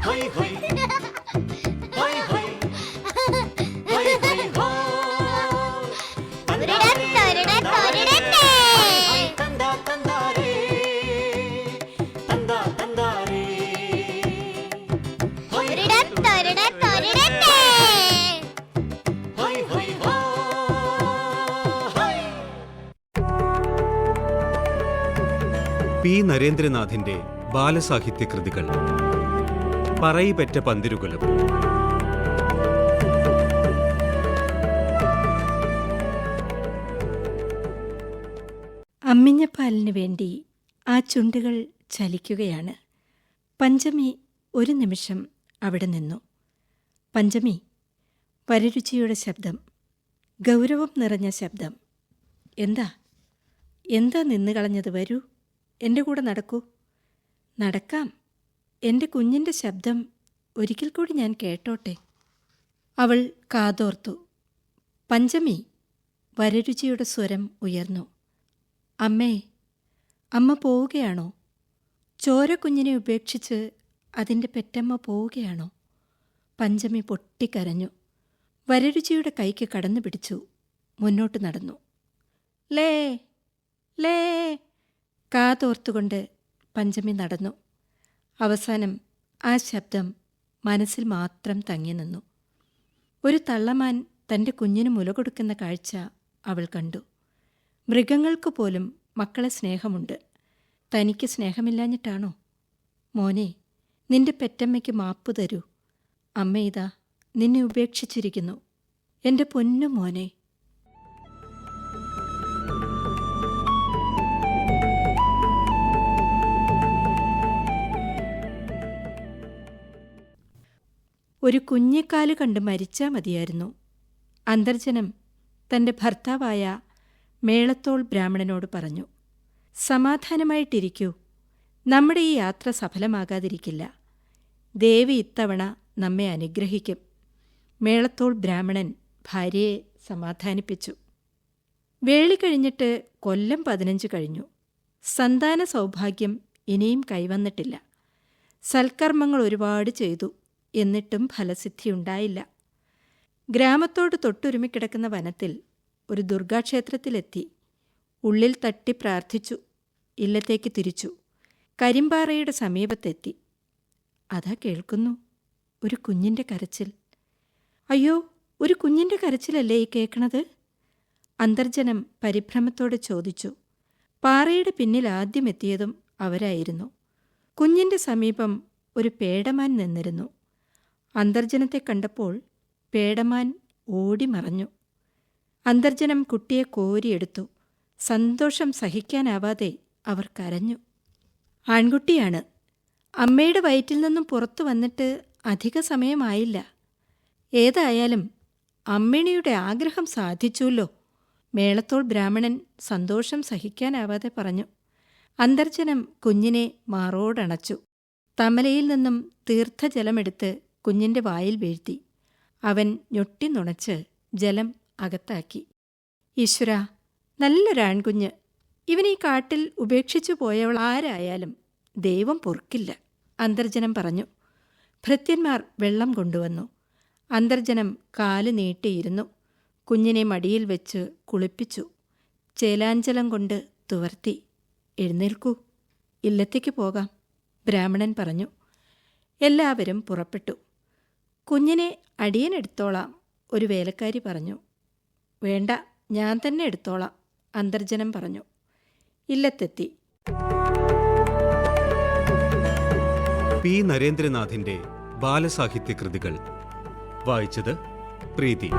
ഹൊയ് ഹൊയ് ഹൊയ് ഹൊയ് ഹൊയ് ഹൊയ് ഹോ തന്താ തന്താരേ തന്താ തന്താരേ ഹൊയ് ഹൊയ് ഹൊയ് ഹോ ഹൊയ്. പി നരേന്ദ്രനാഥിന്റെ ബാലസാഹിത്യ കൃതികൾ. പറയിപെറ്റ പന്തിരുകുലം. അമ്മിഞ്ഞപ്പാലിന് വേണ്ടി ആ ചുണ്ടുകൾ ചലിക്കുകയാണ്. പഞ്ചമി ഒരു നിമിഷം അവിടെ നിന്നു. പഞ്ചമി, വരരുചിയുടെ ശബ്ദം, ഗൗരവം നിറഞ്ഞ ശബ്ദം. എന്താ നിന്നുകളഞ്ഞത്? വരൂ, എൻ്റെ കൂടെ നടക്കൂ. നടക്കാം. എൻ്റെ കുഞ്ഞിൻ്റെ ശബ്ദം ഒരിക്കൽ കൂടി ഞാൻ കേട്ടോട്ടെ. അവൾ കാതോർത്തു. പഞ്ചമി, വരരുചിയുടെ സ്വരം ഉയർന്നു. അമ്മേ, അമ്മ പോവുകയാണോ? ചോരക്കുഞ്ഞിനെ ഉപേക്ഷിച്ച് അതിൻ്റെ പെറ്റമ്മ പോവുകയാണോ? പഞ്ചമി പൊട്ടിക്കരഞ്ഞു. വരരുചിയുടെ കൈക്ക് കടന്നു പിടിച്ചു. മുന്നോട്ട് നടന്നു. ലേ ലേ കാതോർത്തുകൊണ്ട് പഞ്ചമി നടന്നു. അവസാനം ആ ശബ്ദം മനസ്സിൽ മാത്രം തങ്ങി നിന്നു. ഒരു തള്ളമാൻ തൻ്റെ കുഞ്ഞിന് മുല കൊടുക്കുന്ന കാഴ്ച അവൾ കണ്ടു. മൃഗങ്ങൾക്ക് പോലും മക്കളെ സ്നേഹമുണ്ട്. തനിക്ക് സ്നേഹമില്ലാഞ്ഞിട്ടാണോ? മോനെ, നിന്റെ പെറ്റമ്മയ്ക്ക് മാപ്പ് തരൂ. അമ്മ ഇതാ നിന്നെ ഉപേക്ഷിച്ചിരിക്കുന്നു. എൻ്റെ പൊന്നു മോനെ. ഒരു കുഞ്ഞിക്കാല് കണ്ട് മരിച്ചാൽ മതിയായിരുന്നു. അന്തർജനം തൻ്റെ ഭർത്താവായ മേളത്തോൾ ബ്രാഹ്മണനോട് പറഞ്ഞു. സമാധാനമായിട്ടിരിക്കൂ. നമ്മുടെ ഈ യാത്ര സഫലമാകാതിരിക്കില്ല. ദേവി ഇത്തവണ നമ്മെ അനുഗ്രഹിക്കും. മേളത്തോൾ ബ്രാഹ്മണൻ ഭാര്യയെ സമാധാനിപ്പിച്ചു. വേളി കഴിഞ്ഞിട്ട് കൊല്ലം 15 കഴിഞ്ഞു. സന്താന സൗഭാഗ്യം ഇനിയും കൈവന്നിട്ടില്ല. സൽക്കർമ്മങ്ങൾ ഒരുപാട് ചെയ്തു. എന്നിട്ടും ഫലസിദ്ധിയുണ്ടായില്ല. ഗ്രാമത്തോട് തൊട്ടുരുമിക്കിടക്കുന്ന വനത്തിൽ ഒരു ദുർഗാക്ഷേത്രത്തിലെത്തി. ഉള്ളിൽ തട്ടി പ്രാർത്ഥിച്ചു. ഇല്ലത്തേക്ക് തിരിച്ചു. കരിമ്പാറയുടെ സമീപത്തെത്തി. അതാ കേൾക്കുന്നു ഒരു കുഞ്ഞിൻ്റെ കരച്ചിൽ. അയ്യോ, ഒരു കുഞ്ഞിൻ്റെ കരച്ചിലല്ലേ ഈ കേൾക്കണത്? അന്തർജനം പരിഭ്രമത്തോടെ ചോദിച്ചു. പാറയുടെ പിന്നിൽ ആദ്യം എത്തിയതും അവരായിരുന്നു. കുഞ്ഞിൻ്റെ സമീപം ഒരു പേടമാൻ നിന്നിരുന്നു. അന്തർജനത്തെ കണ്ടപ്പോൾ പേടമാൻ ഓടിമറഞ്ഞു. അന്തർജനം കുട്ടിയെ കോരിയെടുത്തു. സന്തോഷം സഹിക്കാനാവാതെ അവർ കരഞ്ഞു. ആൺകുട്ടിയാണ്. അമ്മയുടെ വയറ്റിൽ നിന്നും പുറത്തു വന്നിട്ട് അധിക സമയമായില്ല. ഏതായാലും അമ്മിണിയുടെ ആഗ്രഹം സാധിച്ചുല്ലോ. മേളത്തോൾ ബ്രാഹ്മണൻ സന്തോഷം സഹിക്കാനാവാതെ പറഞ്ഞു. അന്തർജനം കുഞ്ഞിനെ മാറോടണച്ചു. തമലയിൽ നിന്നും തീർത്ഥജലമെടുത്ത് കുഞ്ഞിൻ്റെ വായിൽ വീഴ്ത്തി. അവൻ ഞൊട്ടിനുണച്ച് ജലം അകത്താക്കി. ഈശ്വരാ, നല്ലൊരാൺകുഞ്ഞ്. ഇവനീ കാട്ടിൽ ഉപേക്ഷിച്ചു പോയവൾ ആരായാലും ദൈവം പൊറുക്കില്ല, അന്തർജനം പറഞ്ഞു. ഭൃത്യന്മാർ വെള്ളം കൊണ്ടുവന്നു. അന്തർജനം കാല് നീട്ടിയിരുന്നു. കുഞ്ഞിനെ മടിയിൽ വെച്ച് കുളിപ്പിച്ചു. ചേലാഞ്ചലം കൊണ്ട് തുവർത്തി. എഴുന്നേൽക്കൂ, ഇല്ലത്തേക്ക് പോകാം, ബ്രാഹ്മണൻ പറഞ്ഞു. എല്ലാവരും പുറപ്പെട്ടു. കുഞ്ഞിനെ അടിയനെടുത്തോളാം, ഒരു വേലക്കാരി പറഞ്ഞു. വേണ്ട, ഞാൻ തന്നെ എടുത്തോളാം, അന്തർജനം പറഞ്ഞു. ഇല്ലത്തെത്തി. പി നരേന്ദ്രനാഥിന്റെ ബാലസാഹിത്യ കൃതികൾ വായിച്ചത് പ്രീതി.